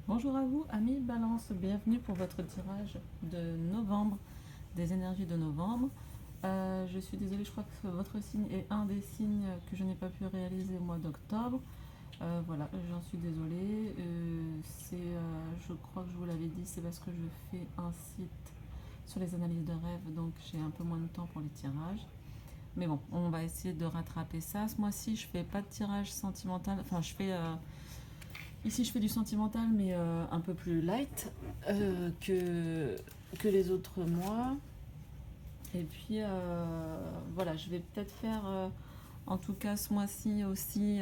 Bonjour à vous, amis Balance, bienvenue pour votre tirage de novembre, des énergies de novembre. Je suis désolée, je crois que votre signe est un des signes que je n'ai pas pu réaliser au mois d'octobre. Voilà, j'en suis désolée. Je crois que je vous l'avais dit, c'est parce que je fais un site sur les analyses de rêves, donc j'ai un peu moins de temps pour les tirages. Mais bon, on va essayer de rattraper ça. Ce mois-ci, je fais pas de tirage sentimental, enfin je fais... Ici, je fais du sentimental, mais un peu plus light que les autres mois. Et puis, voilà, je vais peut-être faire, en tout cas ce mois-ci aussi,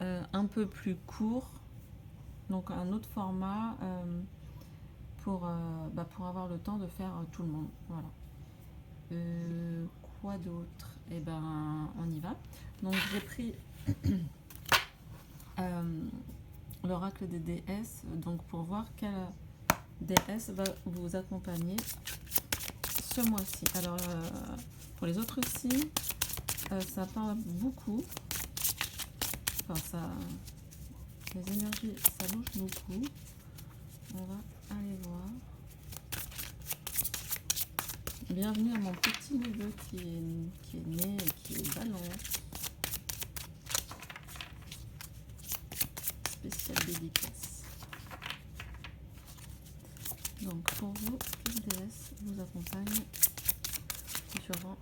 un peu plus court. Donc, un autre format pour avoir le temps de faire tout le monde. Voilà. Quoi d'autre? Eh ben, on y va. Donc, j'ai pris l'oracle des déesses, donc pour voir quelle déesse va vous accompagner ce mois-ci. Alors, pour les autres signes, ça parle beaucoup. Enfin, les énergies, ça bouge beaucoup. On va aller voir. Bienvenue à mon petit neveu qui est né et qui est balance. Spécial dédicace. Donc, pour vous, quelle déesse vous accompagne durant...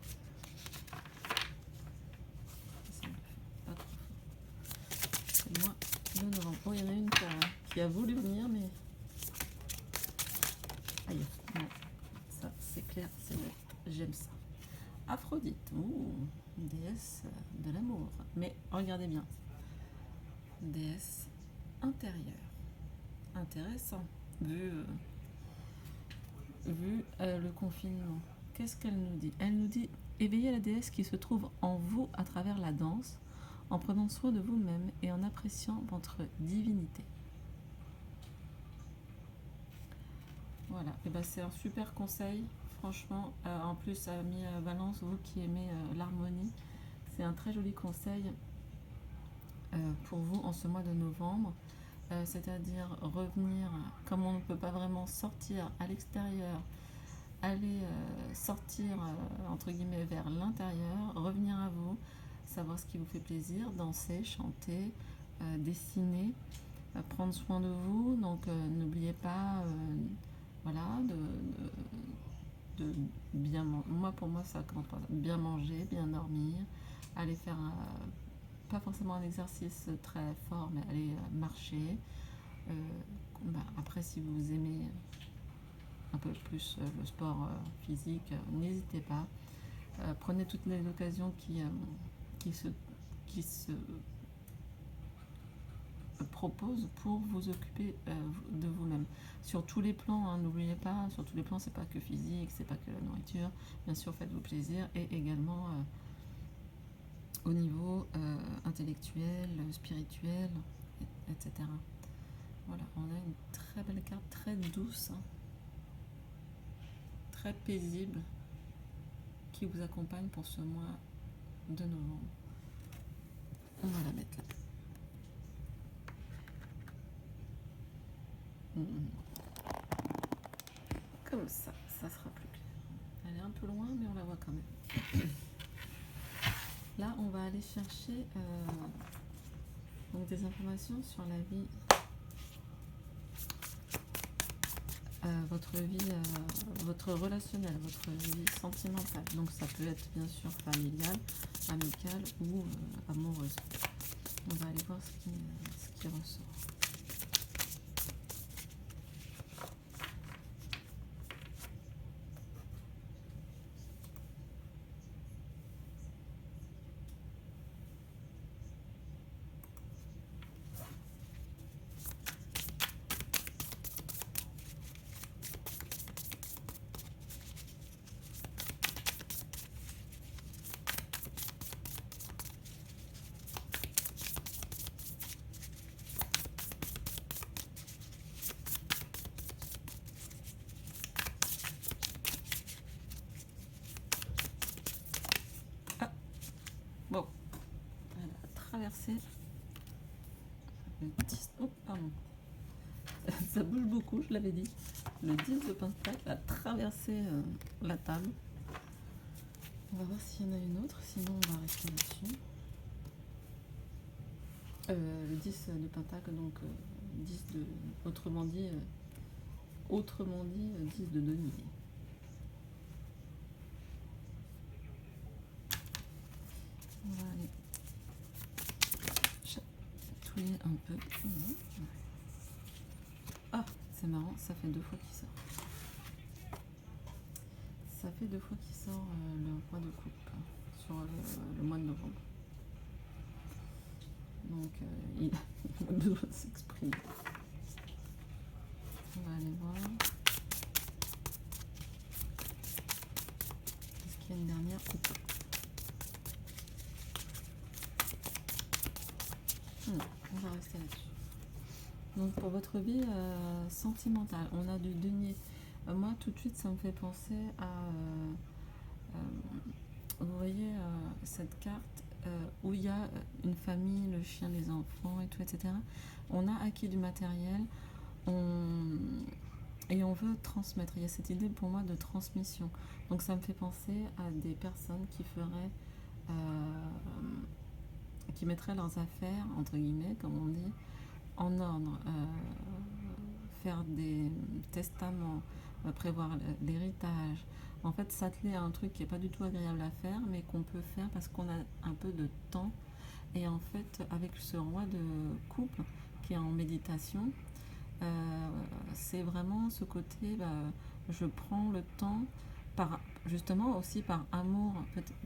C'est le mois de novembre. Oh, il y en a une qui a voulu venir, mais... Aïe, non. Ça, c'est clair, c'est net. J'aime ça. Aphrodite, déesse de l'amour. Mais regardez bien. Déesse intérieure. Intéressant. Vu le confinement. Qu'est-ce qu'elle nous dit? Elle nous dit éveillez la déesse qui se trouve en vous à travers la danse, en prenant soin de vous-même et en appréciant votre divinité. Voilà, et ben c'est un super conseil, franchement. En plus, ami Valence, vous qui aimez l'harmonie, c'est un très joli conseil pour vous en ce mois de novembre. C'est-à-dire revenir, comme on ne peut pas vraiment sortir à l'extérieur, aller sortir entre guillemets vers l'intérieur, revenir à vous, savoir ce qui vous fait plaisir, danser, chanter, dessiner, prendre soin de vous. Donc n'oubliez pas voilà, de bien manger. Pour moi, ça commence par bien manger, bien dormir, aller faire pas forcément un exercice très fort, mais aller marcher. Après, si vous aimez un peu plus le sport physique, n'hésitez pas. Prenez toutes les occasions qui se proposent pour vous occuper de vous-même. Sur tous les plans, hein, n'oubliez pas, sur tous les plans, c'est pas que physique, c'est pas que la nourriture. Bien sûr, faites-vous plaisir et également au niveau intellectuel, spirituel, etc. Voilà, on a une très belle carte, très douce, hein, très paisible, qui vous accompagne pour ce mois de novembre. On va la mettre là. Comme ça sera plus clair. Elle est un peu loin, mais on la voit quand même. Là, on va aller chercher donc des informations sur la vie, votre vie, votre relationnel, votre vie sentimentale. Donc ça peut être bien sûr familiale, amicale ou amoureuse. On va aller voir ce qui ressort. Bon, elle a traversé le 10. Oh, pardon. Ça bouge beaucoup, je l'avais dit. Le 10 de pentacle a traversé la table. On va voir s'il y en a une autre, sinon on va rester là-dessus. Le 10 de pentacle, donc 10 de... Autrement dit, 10 de denier. On va aller chatouiller un peu. Ah, c'est marrant, ça fait 2 fois qu'il sort. Ça fait 2 fois qu'il sort le roi de coupe sur le mois de novembre. Donc il a besoin de s'exprimer. On va aller voir. Est-ce qu'il y a une dernière ou pas? On va rester là-dessus. Donc pour votre vie sentimentale, on a du denier. Moi tout de suite ça me fait penser à... vous voyez cette carte où il y a une famille, le chien, les enfants et tout, etc. On a acquis du matériel et on veut transmettre. Il y a cette idée pour moi de transmission. Donc ça me fait penser à des personnes qui feraient... qui mettraient leurs affaires, entre guillemets, comme on dit, en ordre, faire des testaments, prévoir l'héritage, en fait s'atteler à un truc qui n'est pas du tout agréable à faire, mais qu'on peut faire parce qu'on a un peu de temps. Et en fait, avec ce roi de coupe qui est en méditation, c'est vraiment ce côté, je prends le temps, justement aussi par amour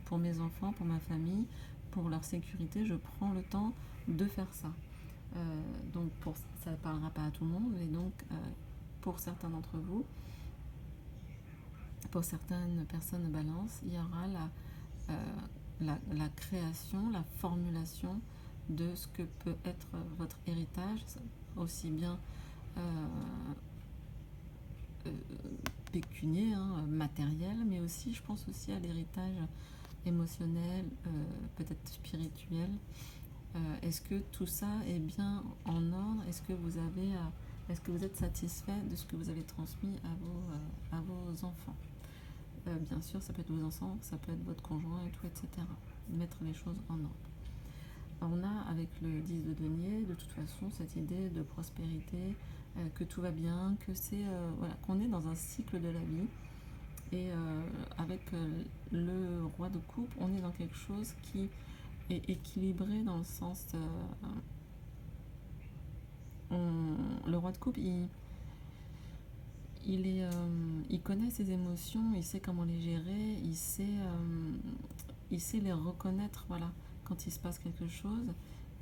pour mes enfants, pour ma famille, pour leur sécurité, je prends le temps de faire ça. Donc ça ne parlera pas à tout le monde, mais donc pour certains d'entre vous, pour certaines personnes de balance, il y aura la création, la formulation de ce que peut être votre héritage, aussi bien pécunier, matériel, mais aussi, je pense aussi à l'héritage émotionnel, peut-être spirituel. Est-ce que tout ça est bien en ordre? Est-ce que vous êtes satisfait de ce que vous avez transmis à vos enfants? Bien sûr, ça peut être vos enfants, ça peut être votre conjoint et tout, etc. Mettre les choses en ordre. On a avec le 10 de denier, de toute façon, cette idée de prospérité, que tout va bien, que c'est voilà, qu'on est dans un cycle de la vie. Et avec le roi de coupe, on est dans quelque chose qui est équilibré dans le sens... le roi de coupe, il connaît ses émotions, il sait comment les gérer, il sait les reconnaître, voilà, quand il se passe quelque chose.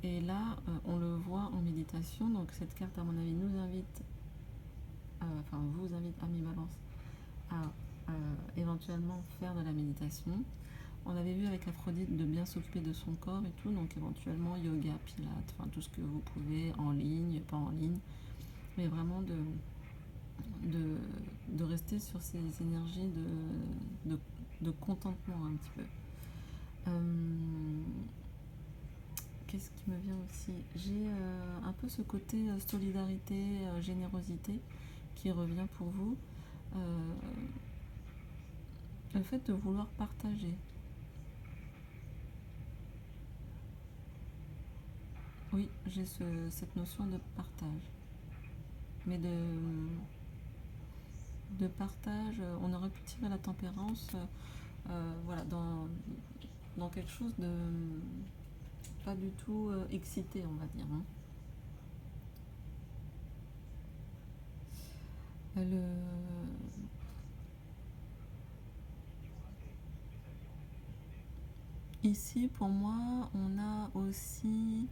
Et là, on le voit en méditation. Donc cette carte, à mon avis, nous invite, vous invite, amis Balance, à éventuellement faire de la méditation. On avait vu avec Aphrodite de bien s'occuper de son corps et tout, donc éventuellement yoga, pilates, enfin tout ce que vous pouvez, en ligne, pas en ligne, mais vraiment de rester sur ces énergies de contentement un petit peu. Qu'est-ce qui me vient aussi? J'ai un peu ce côté solidarité, générosité qui revient pour vous. Le fait de vouloir partager. Oui, j'ai cette notion de partage. Mais de partage, on aurait pu tirer la tempérance voilà, dans quelque chose de pas du tout excité, on va dire. Ici, pour moi, on a aussi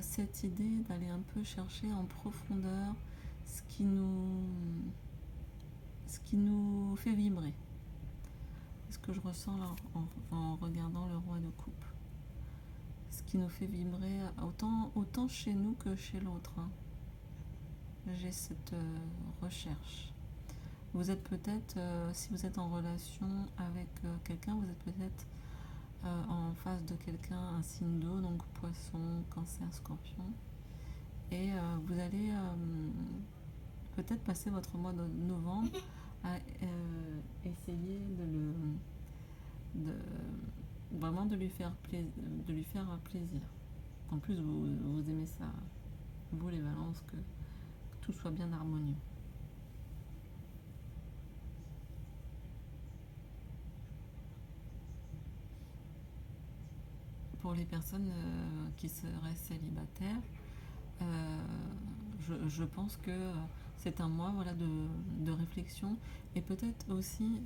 cette idée d'aller un peu chercher en profondeur ce qui nous fait vibrer. Ce que je ressens là, en regardant le roi de coupe. Ce qui nous fait vibrer autant chez nous que chez l'autre. J'ai cette recherche. Vous êtes peut-être, si vous êtes en relation avec quelqu'un, vous êtes peut-être en face de quelqu'un, un signe d'eau, donc poisson, cancer, scorpion. Et vous allez peut-être passer votre mois de novembre à essayer de, vraiment de lui faire plaisir. En plus, vous aimez ça, vous les balances, que tout soit bien harmonieux. Pour les personnes qui seraient célibataires, je pense que c'est un mois, voilà, de réflexion, et peut-être aussi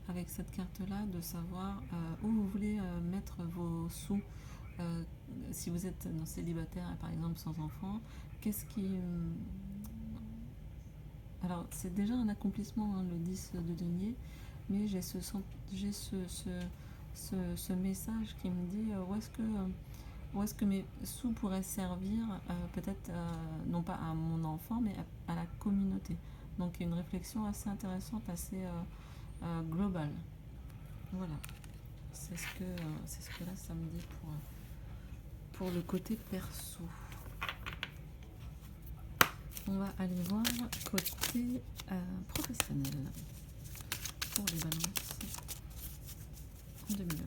avec cette carte-là de savoir où vous voulez mettre vos sous. Euh, si vous êtes célibataire, par exemple sans enfant, qu'est-ce qui... Alors, c'est déjà un accomplissement, hein, le 10 de denier, mais j'ai ce message qui me dit où est-ce que mes sous pourraient servir, peut-être non pas à mon enfant, mais à la communauté. Donc, une réflexion assez intéressante, assez globale. Voilà, c'est ce que là ça me dit pour le côté perso. On va aller voir côté professionnel pour les balances en 2020.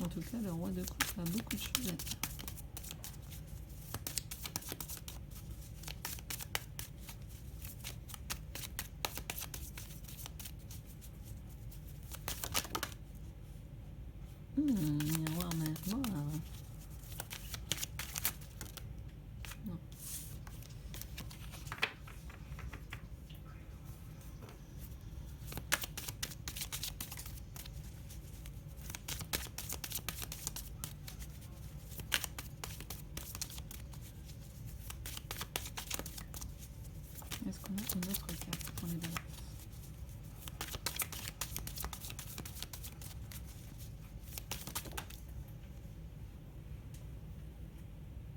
En tout cas, le roi de coupe a beaucoup de choses à dire. Miroir noir. Non. Est-ce qu'on a une autre carte pour les balances?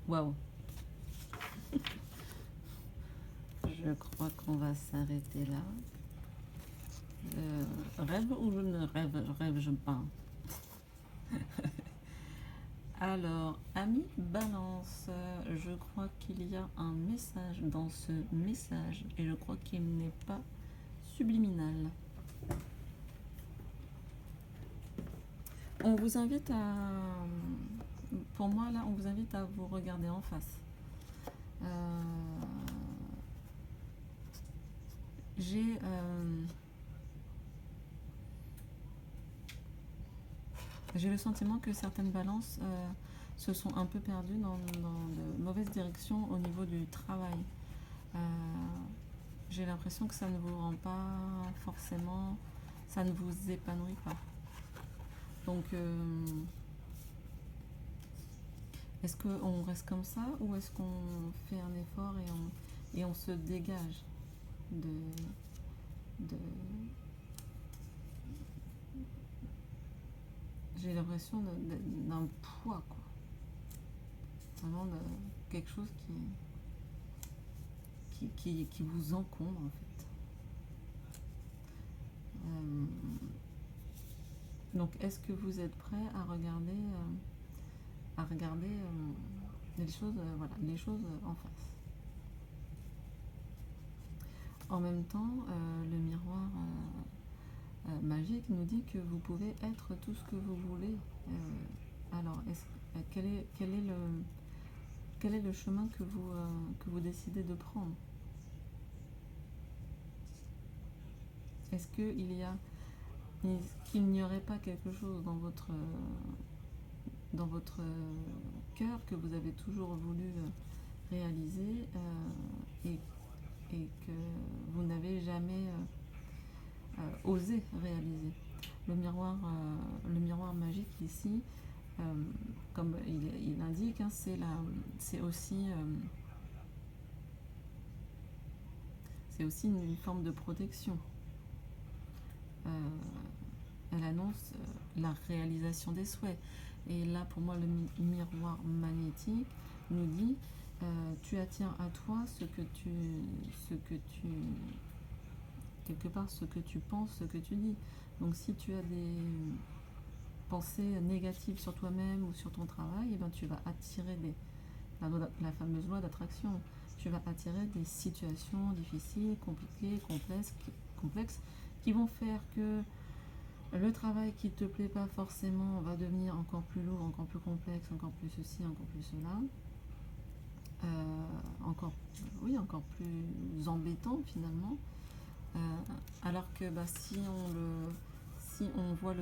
Waouh! Je crois qu'on va s'arrêter là. Rêve ou je ne rêve je pas. Alors, ami Balance, je crois qu'il y a un message dans ce message et je crois qu'il n'est pas subliminal. On vous invite à... Pour moi, là, on vous invite à vous regarder en face. J'ai... J'ai le sentiment que certaines balances se sont un peu perdues dans de mauvaises directions au niveau du travail. J'ai l'impression que ça ne vous rend pas forcément... Ça ne vous épanouit pas. Donc, est-ce qu'on reste comme ça ou est-ce qu'on fait un effort et on se dégage de j'ai l'impression d'un poids, quoi. Vraiment de quelque chose qui vous encombre, en fait. Donc, est-ce que vous êtes prêt à regarder les choses, voilà, les choses en face? En même temps, le miroir magique nous dit que vous pouvez être tout ce que vous voulez. Alors, quel est le chemin que vous décidez de prendre? Est-ce qu'il n'y aurait pas quelque chose dans votre cœur que vous avez toujours voulu réaliser et que vous n'avez jamais osé réaliser? Le miroir magique ici, comme il indique, hein, c'est aussi une forme de protection. Elle annonce la réalisation des souhaits. Et là, pour moi, le miroir magnétique nous dit tu attires à toi quelque part ce que tu penses, ce que tu dis. Donc si tu as pensées négatives sur toi-même ou sur ton travail, et ben, tu vas attirer la fameuse loi d'attraction. Tu vas attirer des situations difficiles, compliquées, complexes, qui vont faire que le travail qui ne te plaît pas forcément va devenir encore plus lourd, encore plus complexe, encore plus ceci, encore plus cela. Encore plus embêtant finalement. Alors que si on voit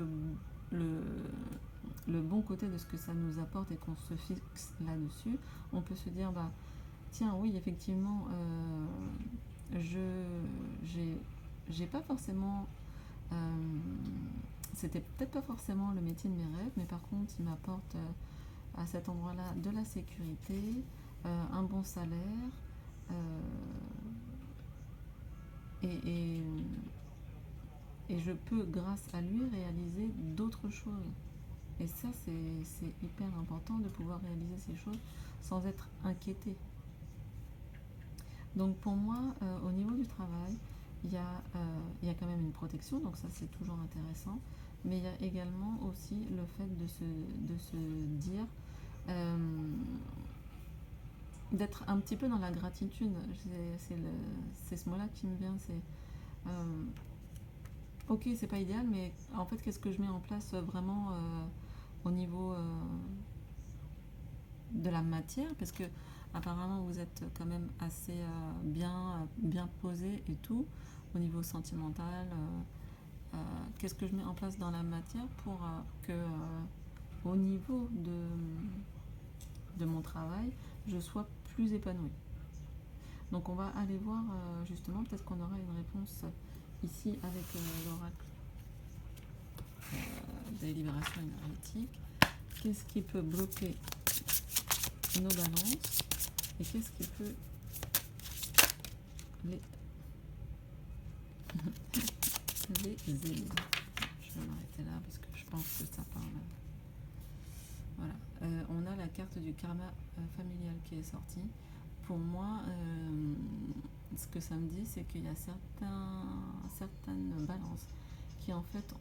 le bon côté de ce que ça nous apporte et qu'on se fixe là-dessus, on peut se dire tiens, oui, effectivement, j'ai pas forcément c'était peut-être pas forcément le métier de mes rêves, mais par contre il m'apporte à cet endroit-là de la sécurité, un bon salaire, et je peux, grâce à lui, réaliser d'autres choses. Et ça, c'est hyper important de pouvoir réaliser ces choses sans être inquiété. Donc pour moi, au niveau du travail, il y a quand même une protection, donc ça c'est toujours intéressant, mais il y a également aussi le fait de se dire, d'être un petit peu dans la gratitude. C'est ce mot-là qui me vient, c'est ok, c'est pas idéal, mais en fait, qu'est-ce que je mets en place vraiment au niveau de la matière, parce que apparemment vous êtes quand même assez bien posé et tout, au niveau sentimental. Qu'est-ce que je mets en place dans la matière pour que au niveau de mon travail, je sois plus épanouie. Donc on va aller voir justement, peut-être qu'on aura une réponse ici avec l'oracle des libérations énergétiques. Qu'est-ce qui peut bloquer nos balances et qu'est-ce qui peut les aider. Je vais m'arrêter là parce que je pense que ça parle. Voilà. On a la carte du karma familial qui est sortie. Pour moi, ce que ça me dit, c'est qu'il y a certaines balances qui en fait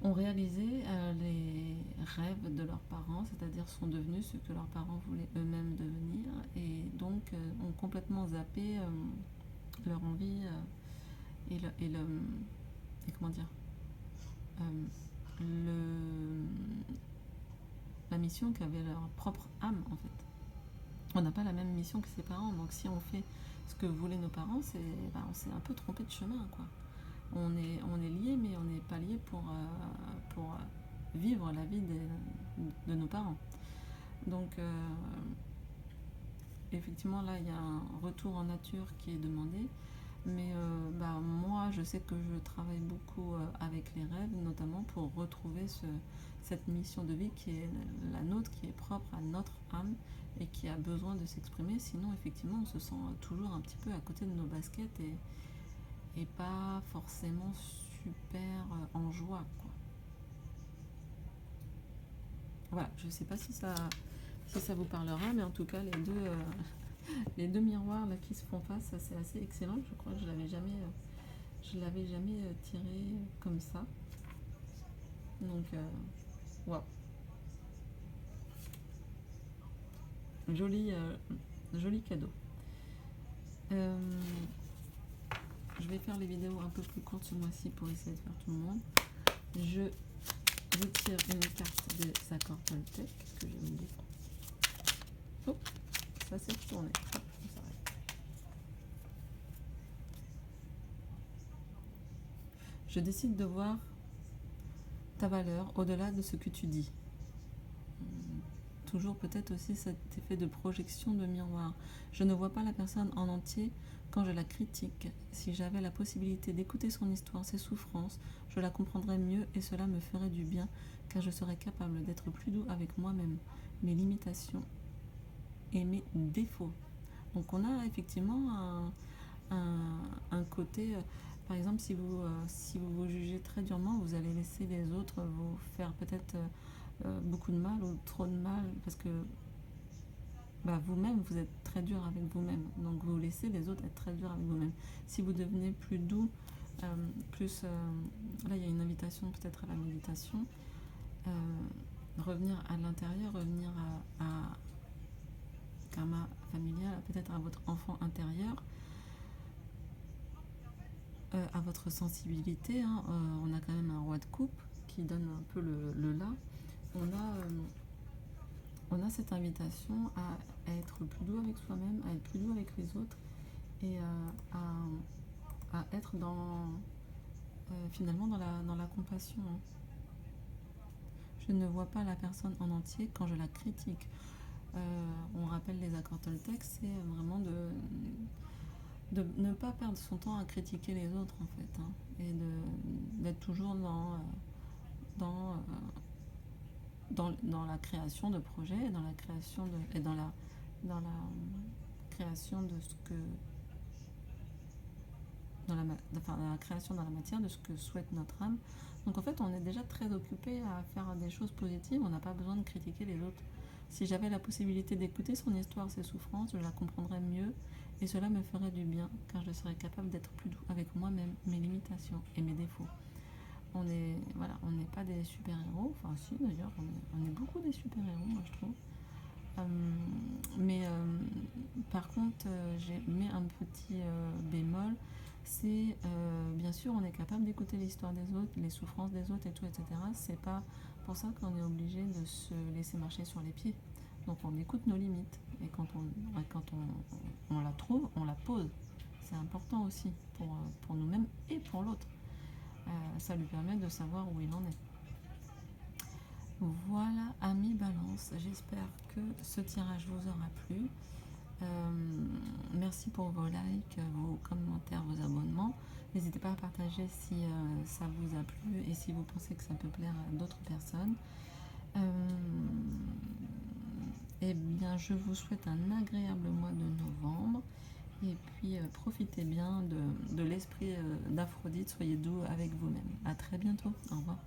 ont réalisé les rêves de leurs parents, c'est-à-dire sont devenus ce que leurs parents voulaient eux-mêmes devenir, et donc ont complètement zappé leur envie et comment dire, la mission qu'avait leur propre âme en fait. On n'a pas la même mission que ses parents, donc si on fait ce que voulaient nos parents, on s'est un peu trompé de chemin, quoi. On est lié, mais on n'est pas lié pour vivre la vie de nos parents. Donc effectivement là il y a un retour en nature qui est demandé, mais moi je sais que je travaille beaucoup avec les rêves, notamment pour retrouver cette mission de vie qui est la nôtre, qui est propre à notre âme et qui a besoin de s'exprimer, sinon effectivement on se sent toujours un petit peu à côté de nos baskets et pas forcément super en joie, quoi. Voilà, je sais pas si ça vous parlera, mais en tout cas les deux miroirs là qui se font face, c'est assez excellent. Je crois que je l'avais jamais tiré comme ça. Donc waouh, joli cadeau. Je vais faire les vidéos un peu plus courtes ce mois-ci pour essayer de faire tout le monde. Je retire une carte des accords Toltec que j'aime beaucoup. Oh, ça s'est retourné. Hop, on s'arrête. Je décide de voir ta valeur au-delà de ce que tu dis. Toujours peut-être aussi cet effet de projection de miroir. Je ne vois pas la personne en entier quand je la critique. Si j'avais la possibilité d'écouter son histoire, ses souffrances, je la comprendrais mieux et cela me ferait du bien, car je serais capable d'être plus doux avec moi-même, mes limitations et mes défauts. Donc on a effectivement un côté, par exemple, si vous vous jugez très durement, vous allez laisser les autres vous faire peut-être beaucoup de mal ou trop de mal, parce que vous-même, vous êtes très dur avec vous-même. Donc vous laissez les autres être très durs avec vous-même. Si vous devenez plus doux Plus, là, il y a une invitation peut-être à la méditation. Revenir à l'intérieur, revenir à karma familial, peut-être à votre enfant intérieur, à votre sensibilité. Hein. On a quand même un roi de coupe qui donne un peu le là. On a cette invitation à être plus doux avec soi-même, à être plus doux avec les autres et à être finalement dans la compassion. Hein. Je ne vois pas la personne en entier quand je la critique. On rappelle les accords Toltec, c'est vraiment de ne pas perdre son temps à critiquer les autres en fait, hein, et d'être toujours dans la création de projets, dans la création dans la création de ce que dans la création dans la matière de ce que souhaite notre âme. Donc en fait, on est déjà très occupé à faire des choses positives, on n'a pas besoin de critiquer les autres. Si j'avais la possibilité d'écouter son histoire, ses souffrances, je la comprendrais mieux et cela me ferait du bien car je serais capable d'être plus doux avec moi-même, mes limitations et mes défauts. On n'est pas des super-héros, enfin si d'ailleurs, on est beaucoup des super-héros, moi je trouve. Mais par contre, j'ai mis un petit bémol, c'est bien sûr on est capable d'écouter l'histoire des autres, les souffrances des autres et tout, etc. C'est pas pour ça qu'on est obligé de se laisser marcher sur les pieds. Donc on écoute nos limites et quand on la trouve, on la pose. C'est important aussi pour nous-mêmes et pour l'autre. Ça lui permet de savoir où il en est. Voilà, amis Balance, j'espère que ce tirage vous aura plu. Merci pour vos likes, vos commentaires, vos abonnements. N'hésitez pas à partager si ça vous a plu et si vous pensez que ça peut plaire à d'autres personnes. Eh bien, je vous souhaite un agréable mois de novembre. Et puis, profitez bien de l'esprit d'Aphrodite. Soyez doux avec vous-même. À très bientôt. Au revoir.